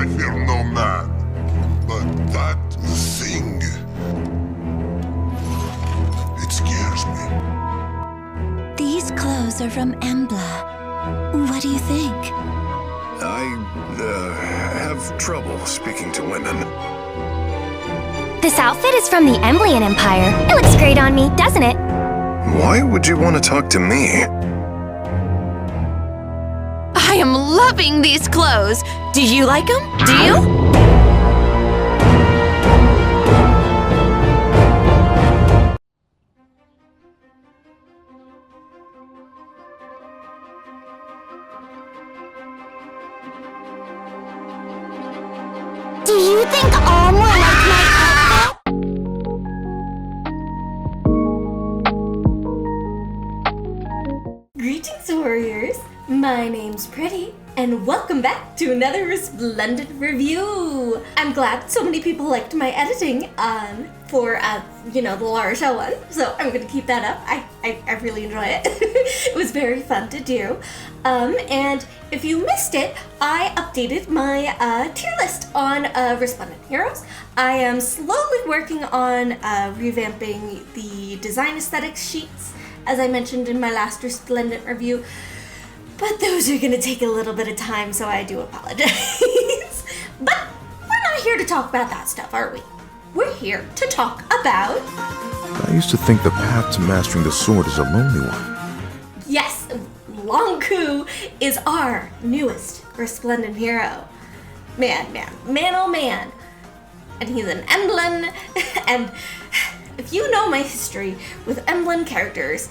I fear no man. But that thing... it scares me. These clothes are from Embla. What do you think? I have trouble speaking to women. This outfit is from the Emblian Empire. It looks great on me, doesn't it? Why would you want to talk to me? I am loving these clothes. Do you like them? Do you? Do you think all more like my outfit? Greetings, warriors! My name's Pretty, and welcome back to another Resplendent review! I'm glad so many people liked my editing for, the Larsa one, so I'm gonna keep that up. I really enjoy it. It was very fun to do. And if you missed it, I updated my tier list on Resplendent heroes. I am slowly working on revamping the design aesthetics sheets, as I mentioned in my last Resplendent review. But those are gonna take a little bit of time, so I do apologize. But we're not here to talk about that stuff, are we? We're here to talk about... I used to think the path to mastering the sword is a lonely one. Yes, Lon'qu is our newest Resplendent hero. Man, oh man. And he's an Emblan, and if you know my history with Emblan characters,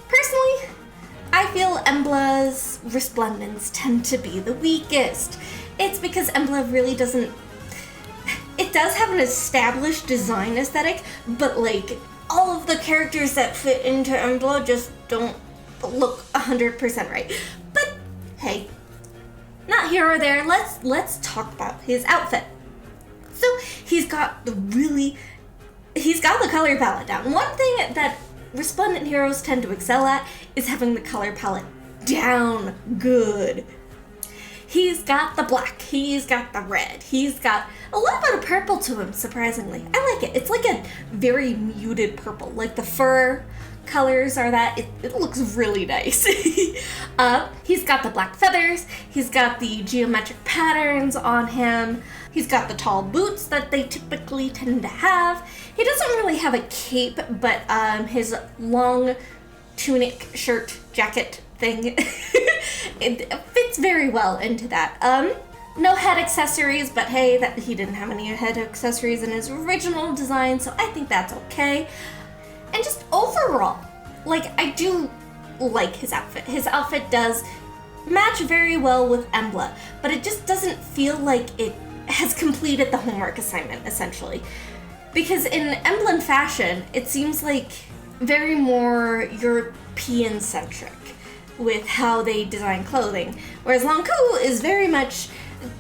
personally, I feel Embla's Resplendents tend to be the weakest. It's because Embla really doesn't... It does have an established design aesthetic, but like, all of the characters that fit into Embla just don't look 100% right. But hey, not here or there, let's talk about his outfit. So he's got the color palette down. One thing that Resplendent heroes tend to excel at is having the color palette down good. He's got the black, he's got the red, he's got a little bit of purple to him, surprisingly. I like it. It's like a very muted purple, like the fur colors are that. It looks really nice. He's got the black feathers, he's got the geometric patterns on him, he's got the tall boots that they typically tend to have. He doesn't really have a cape, but his long tunic, shirt, jacket thing, it fits very well into that. No head accessories, but hey, he didn't have any head accessories in his original design, so I think that's okay. And just overall, I do like his outfit. His outfit does match very well with Embla, but it just doesn't feel like it has completed the homework assignment, essentially. Because in Emblan fashion, it seems like very more European-centric with how they design clothing, whereas Lon'qu is very much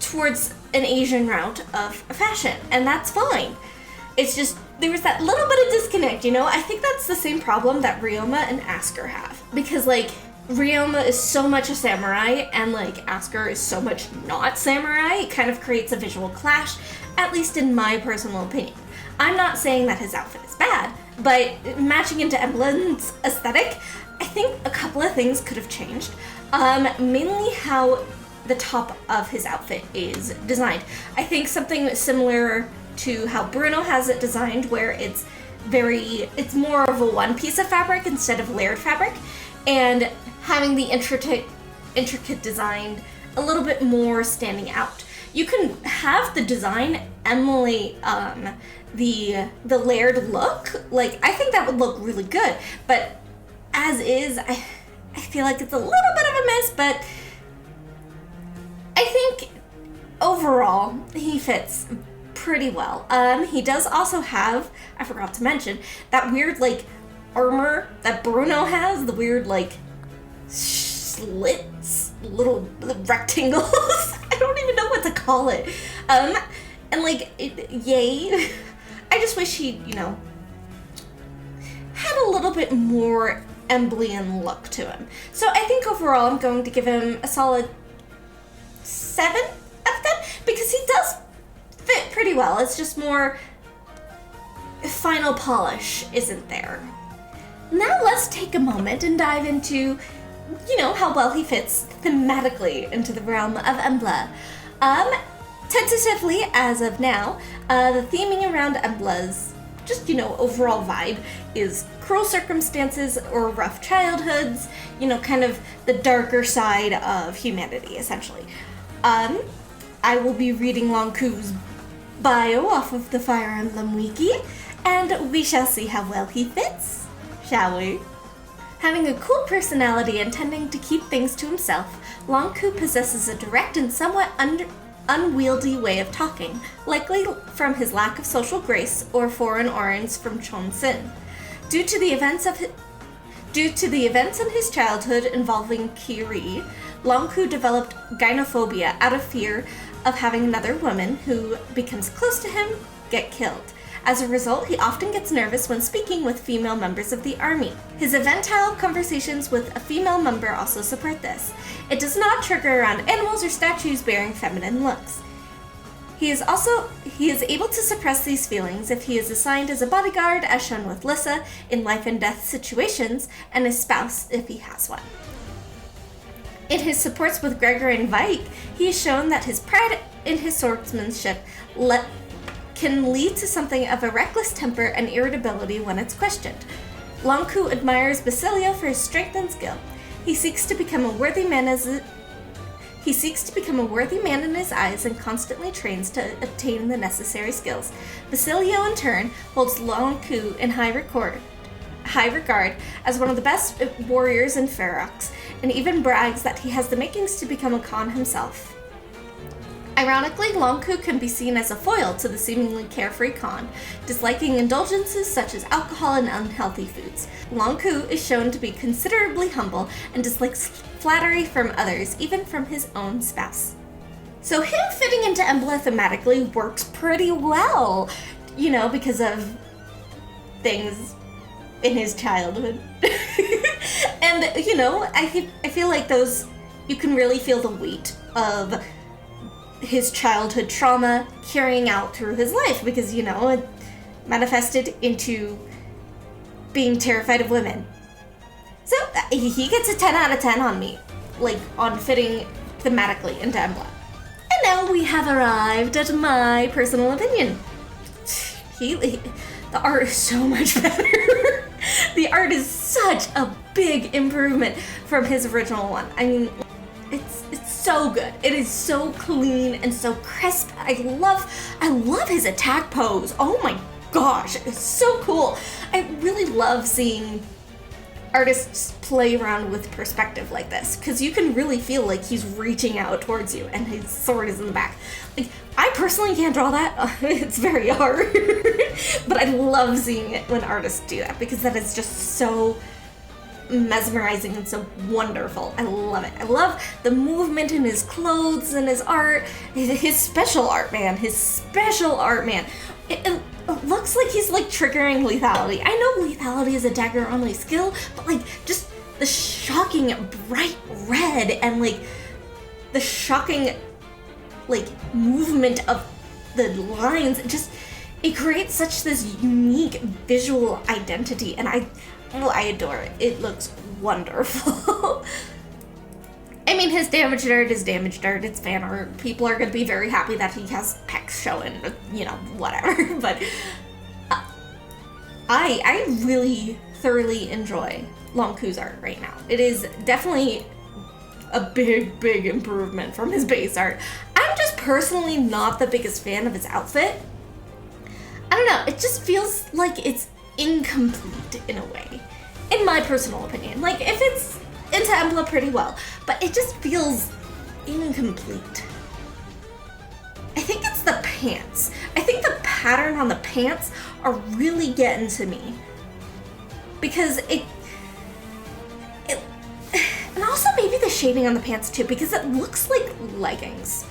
towards an Asian route of fashion, and that's fine. It's just, there was that little bit of disconnect, I think that's the same problem that Ryoma and Asker have. Because, Ryoma is so much a samurai, and, Asker is so much not samurai, it kind of creates a visual clash, at least in my personal opinion. I'm not saying that his outfit is bad, but matching into Emblan's aesthetic, I think a couple of things could have changed. Mainly how the top of his outfit is designed. I think something similar to how Bruno has it designed, where it's more of a one piece of fabric instead of layered fabric, and having the intricate design a little bit more standing out. You can have the design emulate the layered look. I think that would look really good, but as is, I feel like it's a little bit of a miss, but I think overall he fits pretty well. He does also have, I forgot to mention, that weird armor that Bruno has, the weird slits, little rectangles. I don't even know what to call it. And yay. I just wish he, had a little bit more Emblian look to him. So I think overall I'm going to give him a solid 7 out because he does fit pretty well. It's just more final polish isn't there. Now let's take a moment and dive into, how well he fits thematically into the realm of Embla. Tentatively, as of now, the theming around Embla's just, overall vibe is cruel circumstances or rough childhoods, kind of the darker side of humanity, essentially. I will be reading Lon'qu's bio off of the Fire Emblem Wiki, and we shall see how well he fits, shall we? Having a cool personality and tending to keep things to himself, Lon'qu possesses a direct and somewhat unwieldy way of talking, likely from his lack of social grace or foreign origins from Chonsin. Due to the events in his childhood involving Kiri, Lon'qu developed gynophobia out of fear of having another woman who becomes close to him get killed. As a result, he often gets nervous when speaking with female members of the army. His eventile conversations with a female member also support this. It does not trigger around animals or statues bearing feminine looks. He is able to suppress these feelings if he is assigned as a bodyguard, as shown with Lissa in life and death situations, and his spouse if he has one. In his supports with Gregor and Vike, he has shown that his pride in his swordsmanship can lead to something of a reckless temper and irritability when it's questioned. Lon'qu admires Basilio for his strength and skill. He seeks to become a worthy man in his eyes and constantly trains to obtain the necessary skills. Basilio, in turn, holds Lon'qu in high regard as one of the best warriors in Ferox, and even brags that he has the makings to become a Khan himself. Ironically, Lon'qu can be seen as a foil to the seemingly carefree Khan, disliking indulgences such as alcohol and unhealthy foods. Lon'qu is shown to be considerably humble and dislikes flattery from others, even from his own spouse. So him fitting into Embla thematically works pretty well, because of things in his childhood. And, I feel like those, you can really feel the weight of his childhood trauma carrying out through his life because, it manifested into being terrified of women. So he gets a 10 out of 10 on me, on fitting thematically into Embla. And now we have arrived at my personal opinion. The art is so much better. The art is such a big improvement from his original one. I mean, it's so good. It is so clean and so crisp. I love his attack pose. Oh my gosh, it's so cool. I really love seeing artists play around with perspective like this because you can really feel like he's reaching out towards you and his sword is in the back. I personally can't draw that. It's very hard. But I love seeing it when artists do that because that is just so mesmerizing and so wonderful. I love it. I love the movement in his clothes and his art. His special art, man. It looks like he's triggering lethality. I know lethality is a dagger only skill, but just the shocking bright red and the shocking movement of the lines, it creates such this unique visual identity, and I adore it. It looks wonderful. I mean, his damaged art is damaged art. It's fan art. People are going to be very happy that he has pecs showing, whatever. But I really thoroughly enjoy Lon'qu's art right now. It is definitely a big, big improvement from his base art. I'm just personally not the biggest fan of his outfit. I don't know. It just feels like it's incomplete in a way, in my personal opinion. If it's into Embla pretty well, but it just feels incomplete. I think it's the pants. I think the pattern on the pants are really getting to me because it and also maybe the shading on the pants too, because it looks like leggings.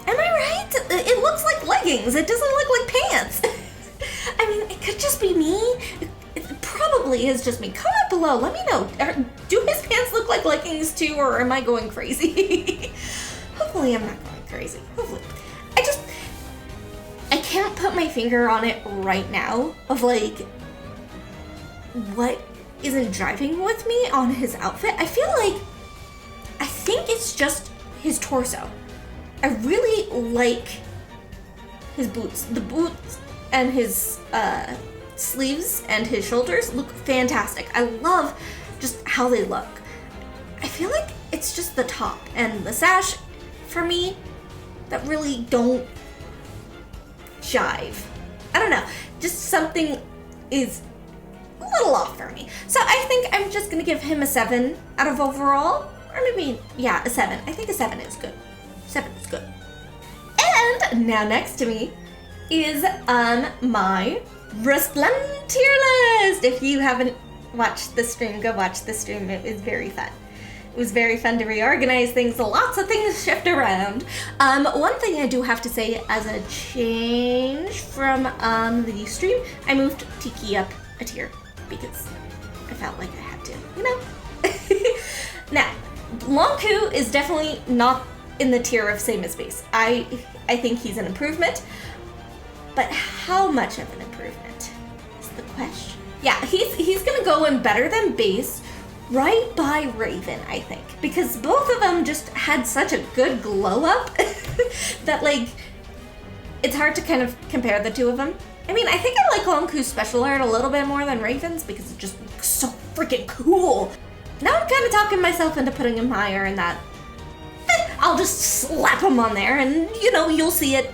Am I right? It looks like leggings. It doesn't look like pants. I mean, it could just be me. It probably is just me. Comment below. Let me know. Do his pants look like leggings too, or am I going crazy? Hopefully I'm not going crazy. Hopefully. I can't put my finger on it right now of like what isn't driving with me on his outfit. I think it's just his torso. I really like his boots. The boots and his sleeves and his shoulders look fantastic. I love just how they look. I feel like it's just the top and the sash for me that really don't jive. I don't know, just something is a little off for me. So I think I'm just gonna give him a 7 out of overall, or maybe, yeah, a 7. I think a 7 is good. 7 is good. And now next to me is my Resplendent tier list. If you haven't watched the stream, go watch the stream. It was very fun. It was very fun to reorganize things. Lots of things shift around. One thing I do have to say as a change from the stream, I moved Tiki up a tier because I felt like I had to, you know? Now, Lon'qu is definitely not in the tier of same as base. I think he's an improvement, but how much of an improvement is the question. Yeah, he's gonna go in better than base, right by Raven, I think, because both of them just had such a good glow up that like it's hard to kind of compare the two of them. I mean, I think I like Lon'qu's special art a little bit more than Raven's because it just looks so freaking cool. Now I'm kind of talking myself into putting him higher in that. I'll just slap him on there and, you know, you'll see it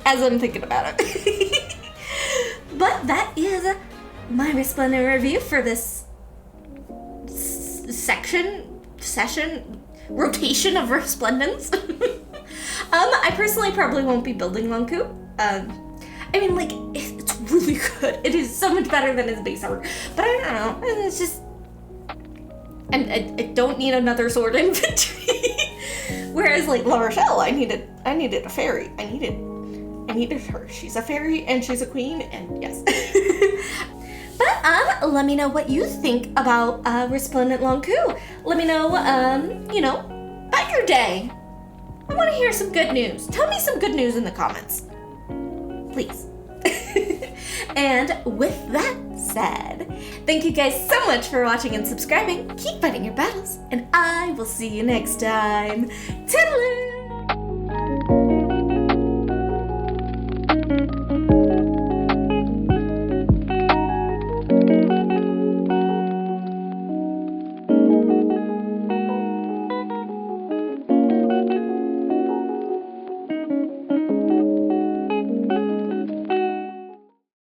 as I'm thinking about it. But that is my Resplendent review for this rotation of Resplendents. I personally probably won't be building Lon'qu. I mean, like, it's really good. It is so much better than his base art. But I don't know, it's just, I don't need another sword inventory. Whereas, like, La Rochelle, I needed a fairy. I needed her. She's a fairy and she's a queen, and yes. But let me know what you think about Resplendent Lon'qu. Let me know, you know, about your day. I want to hear some good news. Tell me some good news in the comments, please. And with that said, thank you guys so much for watching and subscribing. Keep fighting your battles, and I will see you next time. Toodaloo!